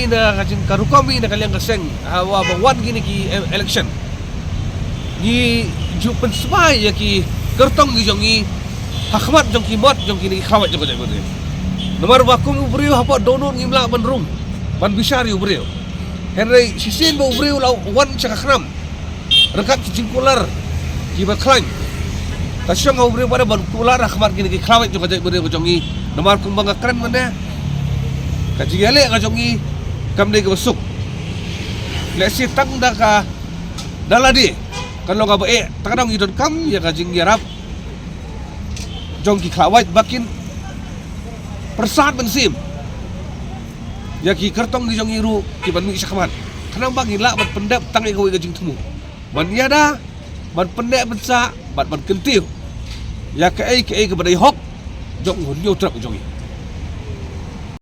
na kajing karukomi na kaliang kaseng hawa wan gini ki election ni ju pensmai ya ki kertong gi jongi hakmat jong ki mot jong kini khawat jong jong berde nomor wakum ubriu hapa donon ngimla ban rum ban bisari ubriu henry sisin bo ubriu lau wan cakakram rekat cingkular ki baklain tasyong ubriu pada ban kular hakmat gini ki khawat jong jong berde jongi nomor kum banga keren mana kajigale ka jongi kamde ke besuk lesi tang da ka daladi kalau ka bae takadang idon kam ya kajing yarap jong ki khawait bakin persat bensim ya ki kertong di jong iru ki ban mi sakman kanang bagi la ban pendap tang e kawai kajing temu ban yada ban pendek bensa ban kentiu ya ke ai ke badai hok jong hunyo trap jongi